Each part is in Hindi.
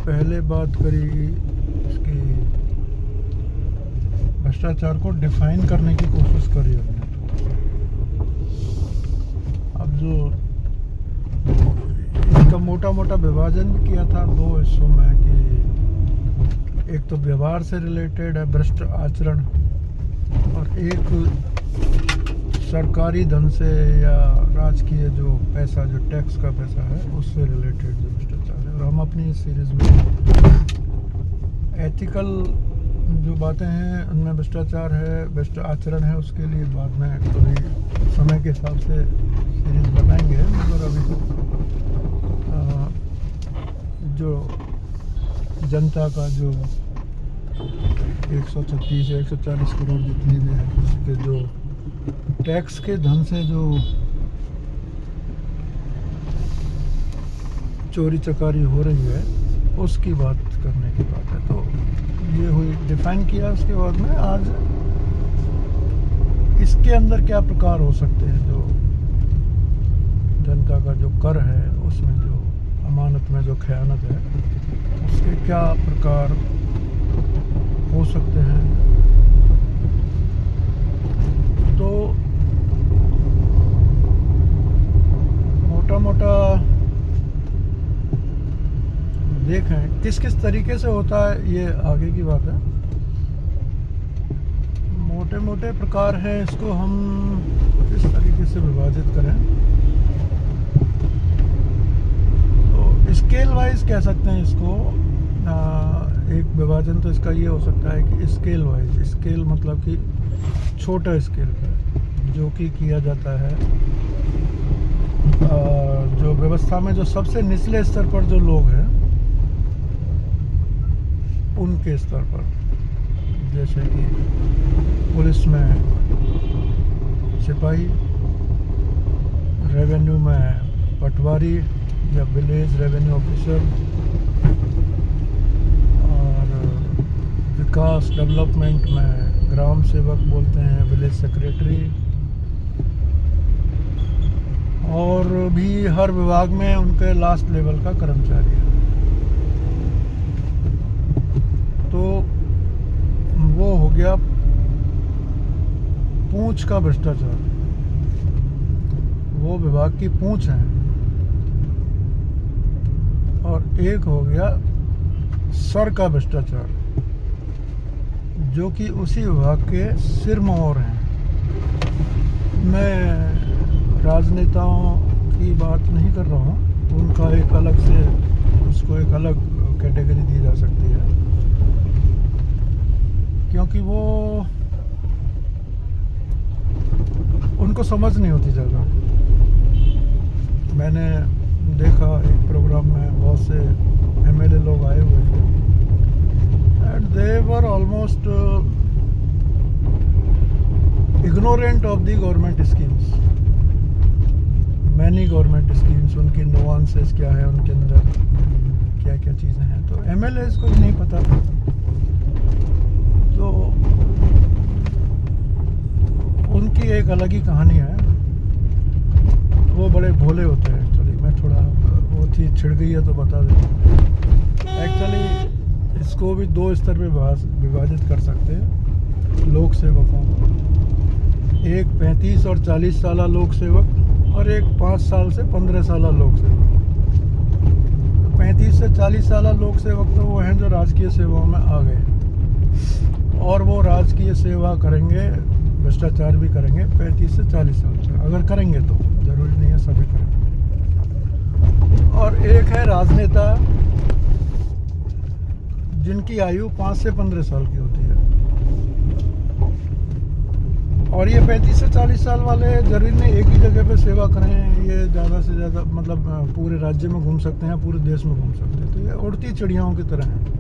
पहले बात करी इसकी भ्रष्टाचार को डिफाइन करने की कोशिश करी हमने। अब जो इसका मोटा मोटा विभाजन भी किया था दो हिस्सों में कि एक तो व्यवहार से रिलेटेड है भ्रष्ट आचरण, और एक सरकारी धन से या राजकीय जो पैसा, जो टैक्स का पैसा है, उससे रिलेटेड जो भ्रष्टाचार है। और हम अपनी इस सीरीज़ में एथिकल जो बातें हैं उनमें भ्रष्टाचार है, भ्रष्ट आचरण है, उसके लिए बाद में कभी समय के हिसाब से सीरीज़ बनाएंगे। मगर अभी तो जो जनता का जो 136 या 140 करोड़ जितनी भी है उसके जो टैक्स के धन से जो चोरी चकारी हो रही है उसकी बात करने की बात है। तो ये हुई, डिफाइन किया। उसके बाद में आज इसके अंदर क्या प्रकार हो सकते हैं, जो जनता का जो कर है उसमें जो अमानत में जो खयानत है उसके क्या प्रकार हो सकते हैं। तो मोटा मोटा देखें किस किस तरीके से होता है, ये आगे की बात है। मोटे मोटे प्रकार हैं, इसको हम किस तरीके से विभाजित करें तो स्केल वाइज कह सकते हैं इसको। एक विभाजन तो इसका ये हो सकता है कि स्केल वाइज, स्केल मतलब कि छोटा स्केल का जो कि किया जाता है जो व्यवस्था में जो सबसे निचले स्तर पर जो लोग हैं उनके स्तर पर, जैसे कि पुलिस में सिपाही, रेवेन्यू में पटवारी या विलेज रेवेन्यू ऑफिसर, और विकास डेवलपमेंट में ग्राम सेवक बोलते हैं, विलेज सेक्रेटरी, और भी हर विभाग में उनके लास्ट लेवल का कर्मचारी है। तो वो हो गया पूंछ का भ्रष्टाचार, वो विभाग की पूंछ है। और एक हो गया सर का भ्रष्टाचार जो कि उसी विभाग के सिरमौर हैं। मैं राजनेताओं की बात नहीं कर रहा हूँ, उनका एक अलग से, उसको एक अलग कैटेगरी दी जा सकती है क्योंकि वो उनको समझ नहीं होती ज़्यादा। मैंने देखा एक प्रोग्राम में बहुत से एमएलए लोग आए हुए थे and they were almost ignorant of the government schemes, many government schemes, उनकी नुआंसेस क्या है, उनके अंदर क्या क्या चीज़ें हैं, तो एमएलए को नहीं पता। तो उनकी एक अलग ही कहानी है, वो बड़े भोले होते हैं। एक्चुअली मैं थोड़ा, वो चीज़ छिड़ गई है तो बता देता। एक्चुअली इसको भी दो स्तर पे विभाजित कर सकते हैं लोक सेवकों को। एक 35 और 40 साल लोक सेवक और एक 5 साल से 15 साल लोक सेवक। 35 से 40 साल लोक सेवक तो वो हैं जो राजकीय सेवाओं में आ गए और वो राजकीय सेवा करेंगे, भ्रष्टाचार भी करेंगे 35 से 40 साल तक, अगर करेंगे तो, जरूरी नहीं है सभी करेंगे। और एक है राजनेता जिनकी आयु 5 से 15 साल की होती है, और ये 35 से 40 साल वाले जरूरी नहीं एक ही जगह पे सेवा करें, ये ज़्यादा से ज़्यादा मतलब पूरे राज्य में घूम सकते हैं, पूरे देश में घूम सकते हैं। तो ये उड़ती चिड़ियाओं की तरह है।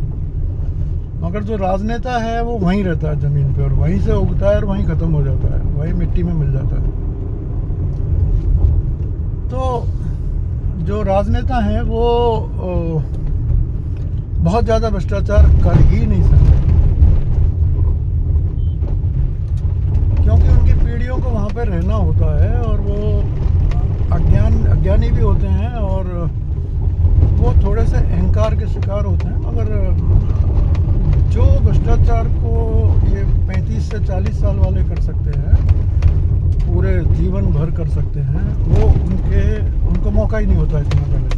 मगर जो राजनेता है वो वहीं रहता है ज़मीन पे, और वहीं से उगता है और वहीं ख़त्म हो जाता है, वहीं मिट्टी में मिल जाता है। तो जो राजनेता हैं वो बहुत ज़्यादा भ्रष्टाचार कर ही नहीं सकते क्योंकि उनकी पीढ़ियों को वहाँ पर रहना होता है और वो अज्ञानी भी होते हैं और वो थोड़े से अहंकार भ्रष्टाचार के शिकार होते हैं, मगर जो भ्रष्टाचार को ये 35 से 40 साल वाले कर सकते हैं, पूरे जीवन भर कर सकते हैं, वो उनको मौका ही नहीं होता इतना पहले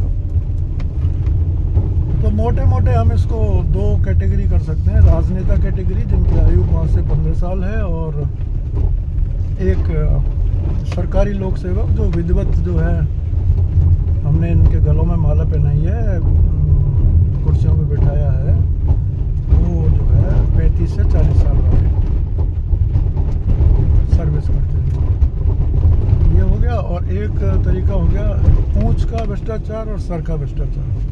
तो मोटे मोटे हम इसको दो कैटेगरी कर सकते हैं। राजनेता कैटेगरी, जिनकी आयु 5 से 15 साल है, और एक सरकारी लोक सेवक जो विधिवत जो है, हमने इनके गलों में माला पहनाई है, कुर्सियों पे बिठाया है, वो जो है 35 से 40 साल वाले सर्विस करते हैं। ये हो गया। और एक तरीका हो गया पूंछ का भ्रष्टाचार और सर का भ्रष्टाचार।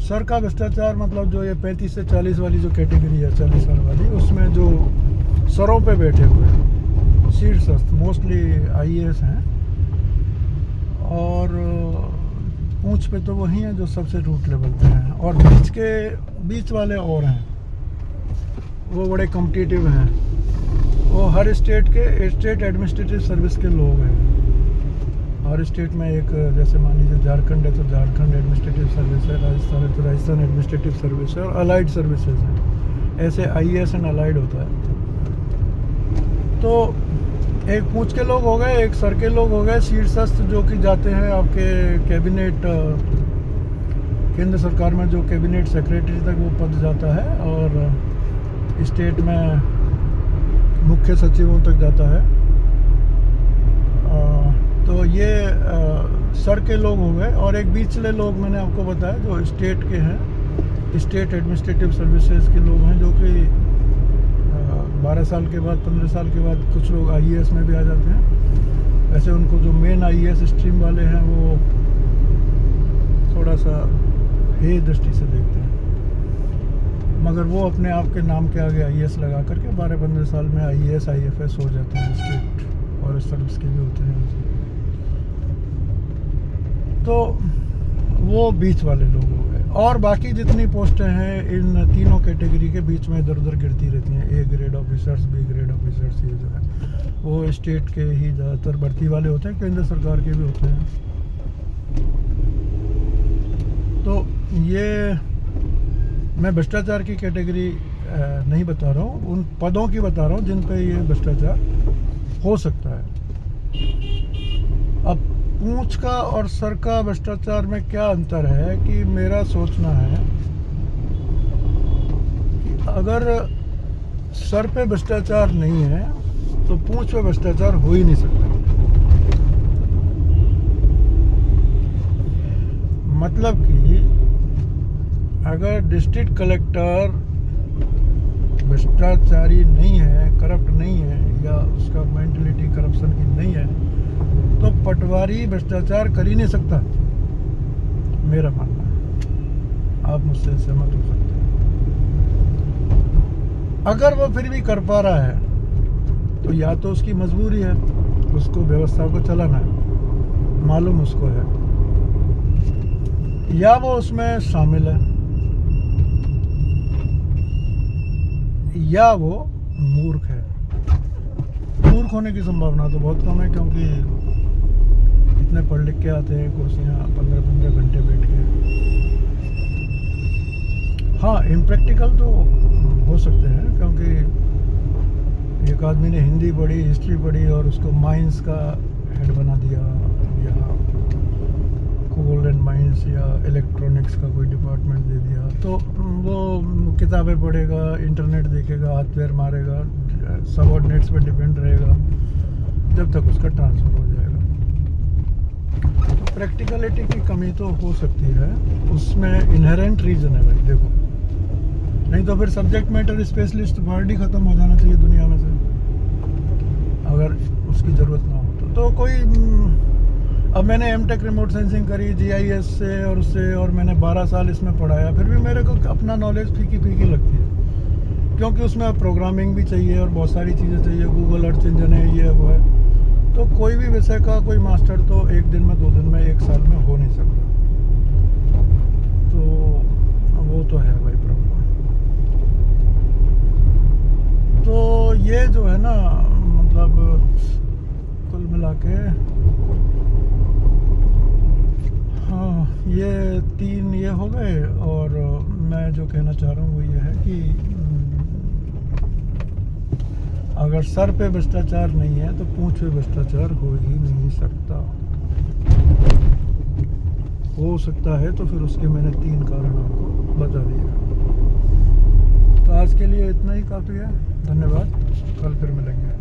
सर का भ्रष्टाचार मतलब जो ये 35 से 40 वाली जो कैटेगरी है, 40 साल वाली, उसमें जो सरों पे बैठे हुए हैं, शीर्षस्थ, मोस्टली IAS हैं, और पूंछ पे तो वही हैं जो सबसे रूट लेवल पे हैं, और बीच वाले और हैं, वो बड़े कॉम्पिटिटिव हैं। वो हर स्टेट एडमिनिस्ट्रेटिव सर्विस के लोग हैं। हर स्टेट में एक, जैसे मान लीजिए झारखंड है तो झारखंड एडमिनिस्ट्रेटिव सर्विस है, राजस्थान है तो राजस्थान एडमिनिस्ट्रेटिव सर्विस है, और अलाइड सर्विसेज हैं। ऐसे IAS एंड अलाइड होता है। तो एक पूंछ के लोग हो गए, एक सर के लोग हो गए, शीर्षस्थ जो कि जाते हैं आपके कैबिनेट, केंद्र सरकार में जो कैबिनेट सेक्रेटरी तक वो पद जाता है, और स्टेट में मुख्य सचिवों तक जाता है। तो ये सर के लोग हो गए। और एक बीचले लोग मैंने आपको बताया जो स्टेट के हैं, स्टेट एडमिनिस्ट्रेटिव सर्विसेज के लोग हैं, जो कि 12 साल के बाद, 15 साल के बाद कुछ लोग IAS में भी आ जाते हैं। वैसे उनको जो मेन IAS स्ट्रीम वाले हैं वो थोड़ा सा हे दृष्टि से देखते हैं, मगर वो अपने आप के नाम के आगे IAS लगा करके 12-15 साल में IAS IFS हो जाते हैं। स्टेट और सर्विस के भी होते हैं। तो वो बीच वाले लोग हो गए। और बाकी जितनी पोस्टें हैं इन तीनों कैटेगरी के बीच में इधर उधर गिरती रहती हैं। A grade officers, B grade officers, ये जो है वो स्टेट के ही ज़्यादातर भर्ती वाले होते हैं, केंद्र सरकार के भी होते हैं। तो ये मैं भ्रष्टाचार की कैटेगरी नहीं बता रहा हूँ, उन पदों की बता रहा हूँ जिन पे ये भ्रष्टाचार हो सकता है। अब पूंछ का और सर का भ्रष्टाचार में क्या अंतर है कि मेरा सोचना है कि अगर सर पे भ्रष्टाचार नहीं है तो पूंछ पे भ्रष्टाचार हो ही नहीं सकता। मतलब कि अगर डिस्ट्रिक्ट कलेक्टर भ्रष्टाचारी नहीं है, करप्ट नहीं है, या उसका मेंटलिटी करप्शन की नहीं है, तो पटवारी भ्रष्टाचार कर ही नहीं सकता, मेरा मानना है। आप मुझसे सहमत हो सकते हैं। अगर वो फिर भी कर पा रहा है तो या तो उसकी मजबूरी है, उसको व्यवस्था को चलाना है, मालूम उसको है, या वो उसमें शामिल है, या वो मूर्ख है। मूर्ख होने की संभावना तो बहुत कम है, क्योंकि इतने पढ़ लिख के आते हैं कुर्सियाँ 15-15 घंटे बैठ के। हाँ, इम्प्रैक्टिकल तो हो सकते हैं, क्योंकि एक आदमी ने हिंदी पढ़ी, हिस्ट्री पढ़ी, और उसको माइंस का हेड बना दिया, या कोल एंड माइंस या इलेक्ट्रॉनिक्स का कोई डिपार्टमेंट दे दिया, तो वो किताबें पढ़ेगा, इंटरनेट देखेगा, हाथ पैर मारेगा, सबऑर्डिनेट्स पे डिपेंड रहेगा जब तक उसका ट्रांसफ़र हो जाएगा। तो प्रैक्टिकलिटी की कमी तो हो सकती है, उसमें इनहेरेंट रीज़न है भाई। देखो, नहीं तो फिर सब्जेक्ट मैटर स्पेशलिस्ट वर्ड ही ख़त्म हो जाना चाहिए दुनिया में से, अगर उसकी ज़रूरत ना हो तो कोई। अब मैंने M.Tech रिमोट सेंसिंग करी GIS से और उससे, और मैंने 12 साल इसमें पढ़ाया, फिर भी मेरे को अपना नॉलेज फीकी लगती है, क्योंकि उसमें प्रोग्रामिंग भी चाहिए और बहुत सारी चीज़ें चाहिए, गूगल अर्थ इंजन है, ये वो है। तो कोई भी विषय का कोई मास्टर तो एक दिन में, 2 दिन में, 1 साल में हो नहीं सकता। तो वो तो है भाई प्रॉब्लम। तो ये जो है ना, मतलब कुल मिला के, हाँ, ये तीन ये हो गए। और मैं जो कहना चाह रहा हूँ वो ये है कि अगर सर पे भ्रष्टाचार नहीं है तो पूंछ पे भ्रष्टाचार हो ही नहीं सकता। हो सकता है तो फिर उसके मैंने 3 कारण आपको बता दिए। तो आज के लिए इतना ही काफ़ी है। धन्यवाद। कल फिर मिलेंगे।